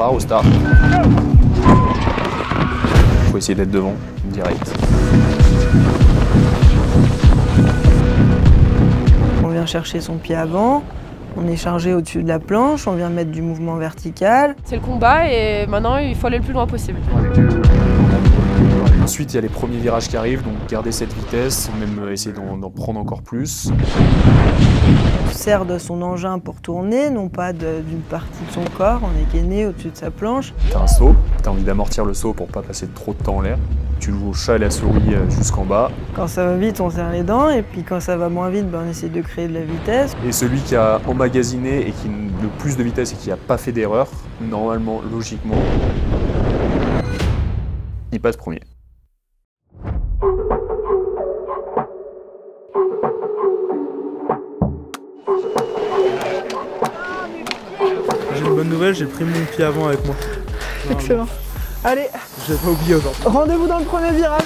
part au start. Il faut essayer d'être devant, direct. On vient chercher son pied avant, on est chargé au-dessus de la planche, on vient mettre du mouvement vertical. C'est le combat et maintenant il faut aller le plus loin possible. Ensuite, il y a les premiers virages qui arrivent, donc garder cette vitesse, même essayer d'en prendre encore plus. On sert de son engin pour tourner, non pas d'une partie de son corps, on est gainé au-dessus de sa planche. Tu as un saut, tu as envie d'amortir le saut pour pas passer trop de temps en l'air. Tu joues au chat et la souris jusqu'en bas. Quand ça va vite, on serre les dents, et puis quand ça va moins vite, on essaie de créer de la vitesse. Et celui qui a emmagasiné et qui a le plus de vitesse et qui n'a pas fait d'erreur, normalement, logiquement, il passe premier. J'ai une bonne nouvelle, j'ai pris mon pied avant avec moi. Excellent. Allez, Je l'ai pas oublié aujourd'hui. rendez-vous dans le premier virage.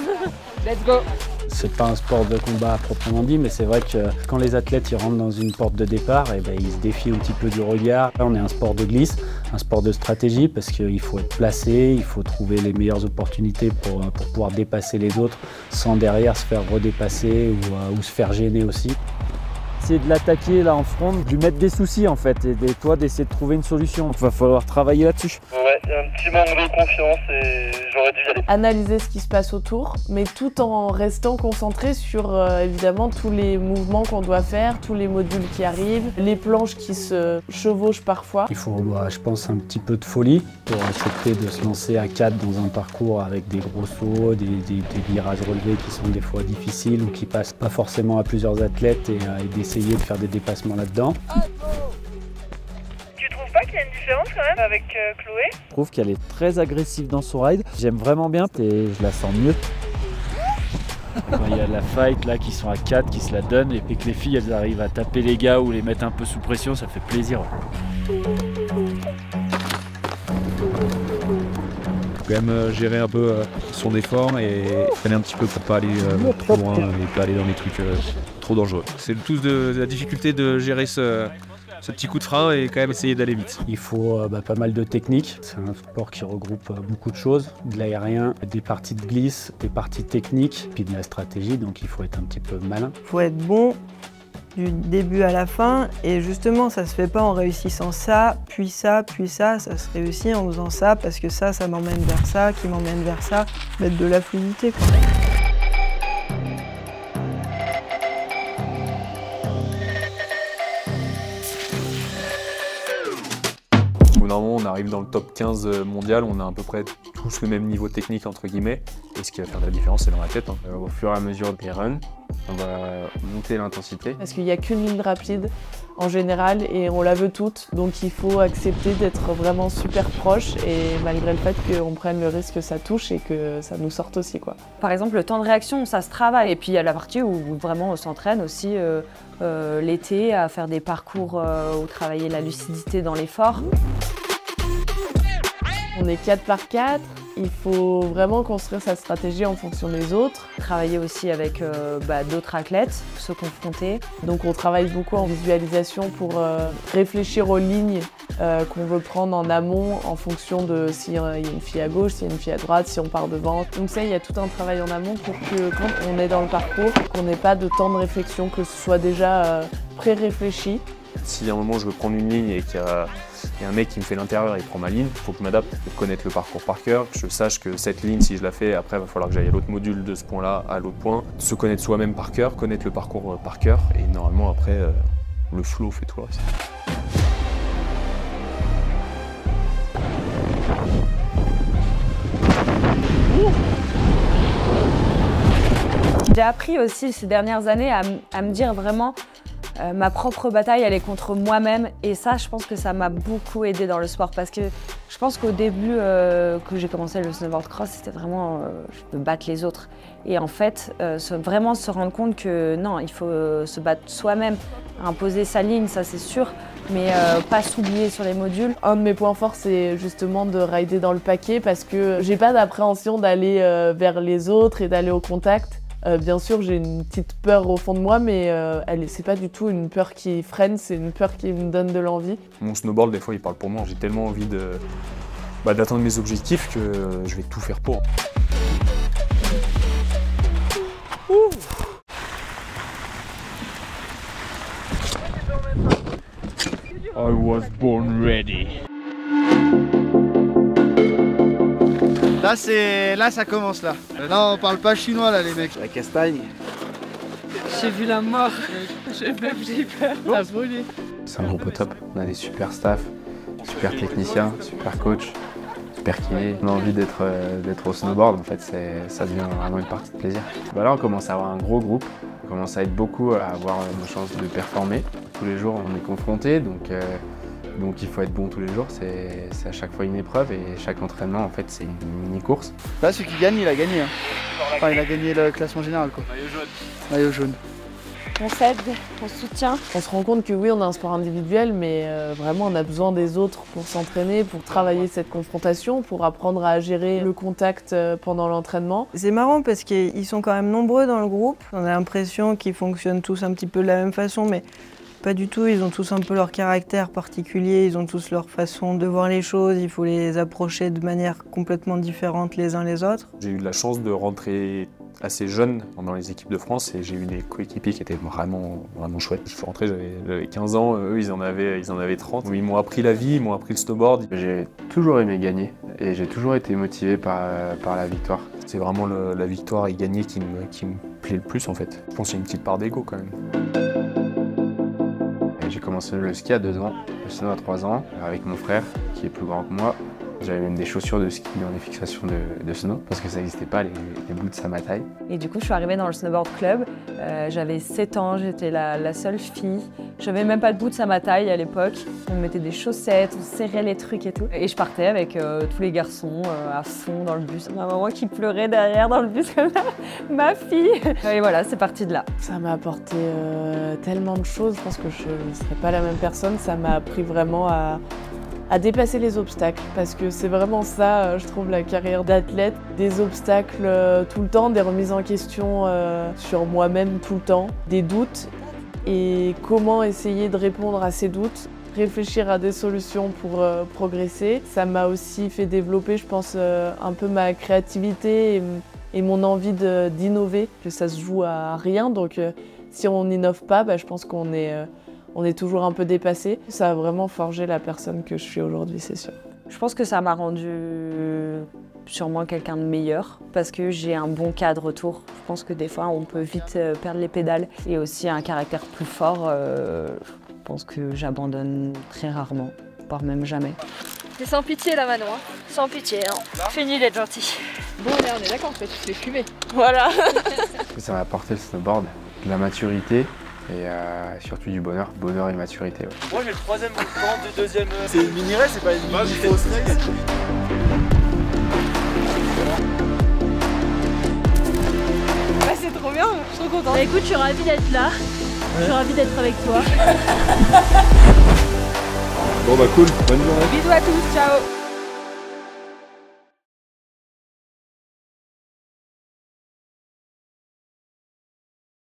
Let's go! C'est pas un sport de combat à proprement dit, mais c'est vrai que quand les athlètes ils rentrent dans une porte de départ, ils se défient un petit peu du regard. Là, on est un sport de glisse, un sport de stratégie, parce qu'il faut être placé, il faut trouver les meilleures opportunités pour pouvoir dépasser les autres sans derrière se faire redépasser ou se faire gêner aussi. Essayer de l'attaquer là en front, de lui mettre des soucis en fait, et toi d'essayer de trouver une solution. Il va falloir travailler là-dessus. Ouais, il y a un petit manque de confiance et j'aurais dû y aller. Analyser ce qui se passe autour, mais tout en restant concentré sur évidemment tous les mouvements qu'on doit faire, tous les modules qui arrivent, les planches qui se chevauchent parfois. Il faut, je pense, un petit peu de folie pour accepter de se lancer à 4 dans un parcours avec des gros sauts, des virages relevés qui sont des fois difficiles ou qui passent pas forcément à plusieurs athlètes et d'essayer de faire des dépassements là-dedans. Tu trouves pas qu'il y a une différence quand même avec Chloé? Je trouve qu'elle est très agressive dans son ride. J'aime vraiment bien et je la sens mieux. Quand il y a la fight là qui sont à 4, qui se la donnent et que les filles elles arrivent à taper les gars ou les mettre un peu sous pression, ça fait plaisir. Quand même gérer un peu son effort et freiner un petit peu pour pas aller trop loin et pas aller dans les trucs trop dangereux. C'est tout de la difficulté de gérer ce petit coup de frein et quand même essayer d'aller vite. Il faut pas mal de technique. C'est un sport qui regroupe beaucoup de choses, de l'aérien, des parties de glisse, des parties techniques, puis de la stratégie, donc il faut être un petit peu malin. Il faut être bon du début à la fin, et justement ça se fait pas en réussissant ça, puis ça, puis ça se réussit en faisant ça, parce que ça m'emmène vers ça, qui m'emmène vers ça, mettre de la fluidité quoi. Normalement, on arrive dans le top 15 mondial, on a à peu près tous le même niveau technique entre guillemets, et ce qui va faire de la différence, c'est dans la tête. Au fur et à mesure des runs, on va monter l'intensité. Parce qu'il n'y a qu'une ligne rapide en général et on la veut toute, donc il faut accepter d'être vraiment super proche et malgré le fait qu'on prenne le risque que ça touche et que ça nous sorte aussi quoi. Par exemple, le temps de réaction, ça se travaille. Et puis il y a la partie où vraiment on s'entraîne aussi l'été à faire des parcours où travailler la lucidité dans l'effort. On est 4 par 4, il faut vraiment construire sa stratégie en fonction des autres. Travailler aussi avec d'autres athlètes, se confronter. Donc on travaille beaucoup en visualisation pour réfléchir aux lignes qu'on veut prendre en amont en fonction de s'il y a une fille à gauche, s'il y a une fille à droite, si on part devant. Donc ça, il y a tout un travail en amont pour que quand on est dans le parcours, qu'on n'ait pas de temps de réflexion, que ce soit déjà pré-réfléchi. Si à un moment je veux prendre une ligne et qu'il y a un mec qui me fait l'intérieur et il prend ma ligne, il faut que je m'adapte, connaître le parcours par cœur, que je sache que cette ligne, si je la fais, après il va falloir que j'aille à l'autre module de ce point-là à l'autre point. Se connaître soi-même par cœur, connaître le parcours par cœur, et normalement après, le flow fait tout le reste. J'ai appris aussi ces dernières années à me dire vraiment ma propre bataille, elle est contre moi-même, et ça, je pense que ça m'a beaucoup aidé dans le sport parce que je pense qu'au début que j'ai commencé le snowboard cross, c'était vraiment je peux battre les autres. Et en fait, vraiment se rendre compte que non, il faut se battre soi-même, imposer sa ligne, ça c'est sûr, mais pas s'oublier sur les modules. Un de mes points forts, c'est justement de rider dans le paquet parce que j'ai pas d'appréhension d'aller vers les autres et d'aller au contact. Bien sûr, j'ai une petite peur au fond de moi, mais c'est pas du tout une peur qui freine, c'est une peur qui me donne de l'envie. Mon snowboard, des fois, il parle pour moi. J'ai tellement envie D'atteindre mes objectifs, que je vais tout faire pour. I was born ready. Là ça commence là. Là on parle pas chinois là les mecs. La castagne. J'ai vu la mort. J'ai peur. Ça a brûlé. C'est un groupe au top. On a des super staff, super techniciens, super coach, super kiné. On a envie d'être au snowboard, en fait ça devient vraiment une partie de plaisir. Là on commence à avoir un gros groupe. On commence à être beaucoup à avoir nos chances de performer. Tous les jours on est confrontés, donc il faut être bon tous les jours, c'est à chaque fois une épreuve et chaque entraînement en fait c'est une mini-course. Là celui qui gagne il a gagné. Hein. Enfin il a gagné le classement général quoi. Maillot jaune. Maillot jaune. On s'aide, on soutient. On se rend compte que oui, on a un sport individuel, mais vraiment on a besoin des autres pour s'entraîner, pour travailler cette confrontation, pour apprendre à gérer le contact pendant l'entraînement. C'est marrant parce qu'ils sont quand même nombreux dans le groupe. On a l'impression qu'ils fonctionnent tous un petit peu de la même façon, mais pas du tout. Ils ont tous un peu leur caractère particulier, ils ont tous leur façon de voir les choses. Il faut les approcher de manière complètement différente les uns les autres. J'ai eu de la chance de rentrer assez jeune dans les équipes de France et j'ai eu des coéquipiers qui étaient vraiment chouettes. Je suis rentré, j'avais 15 ans, eux ils en avaient 30. Ils m'ont appris la vie, ils m'ont appris le snowboard. J'ai toujours aimé gagner et j'ai toujours été motivé par la victoire. C'est vraiment la victoire et gagner qui me plaît le plus en fait. Je pense qu'il y a une petite part d'ego quand même. J'ai commencé le ski à 2 ans, le snow à 3 ans, avec mon frère qui est plus grand que moi. J'avais même des chaussures de ski dans les fixations de snow parce que ça n'existait pas, les boots à ma taille. Et du coup, je suis arrivée dans le snowboard club. J'avais 7 ans, j'étais la seule fille. J'avais même pas de boots à ma taille à l'époque. On mettait des chaussettes, on serrait les trucs et tout. Et je partais avec tous les garçons à fond dans le bus. Ma maman qui pleurait derrière dans le bus comme ça, ma fille. Et voilà, c'est parti de là. Ça m'a apporté tellement de choses. Je pense que je ne serais pas la même personne. Ça m'a appris vraiment à dépasser les obstacles, parce que c'est vraiment ça, je trouve, la carrière d'athlète. Des obstacles tout le temps, des remises en question sur moi-même tout le temps, des doutes, et comment essayer de répondre à ces doutes, réfléchir à des solutions pour progresser. Ça m'a aussi fait développer, je pense, un peu ma créativité et mon envie d'innover, que ça se joue à rien, donc si on n'innove pas, je pense qu'on est toujours un peu dépassé. Ça a vraiment forgé la personne que je suis aujourd'hui, c'est sûr. Je pense que ça m'a rendu sûrement quelqu'un de meilleur parce que j'ai un bon cadre autour. Je pense que des fois, on peut vite perdre les pédales et aussi un caractère plus fort. Je pense que j'abandonne très rarement, voire même jamais. C'est sans pitié là, Manon. Hein. Sans pitié, hein. Fini d'être gentil. Bon, là, on est d'accord, tu te fais fumer. Voilà. Ça m'a apporté le snowboard, de la maturité. Et surtout du bonheur et maturité. Ouais. Moi j'ai le 3e volcan du 2e. C'est une mini-race, c'est pas une mini-fausse race. Ouais, c'est trop bien, je suis trop contente. Bah, écoute, je suis ravie d'être là. Je suis ravie d'être avec toi. Bon bah cool, bonne journée. Bisous à tous, ciao.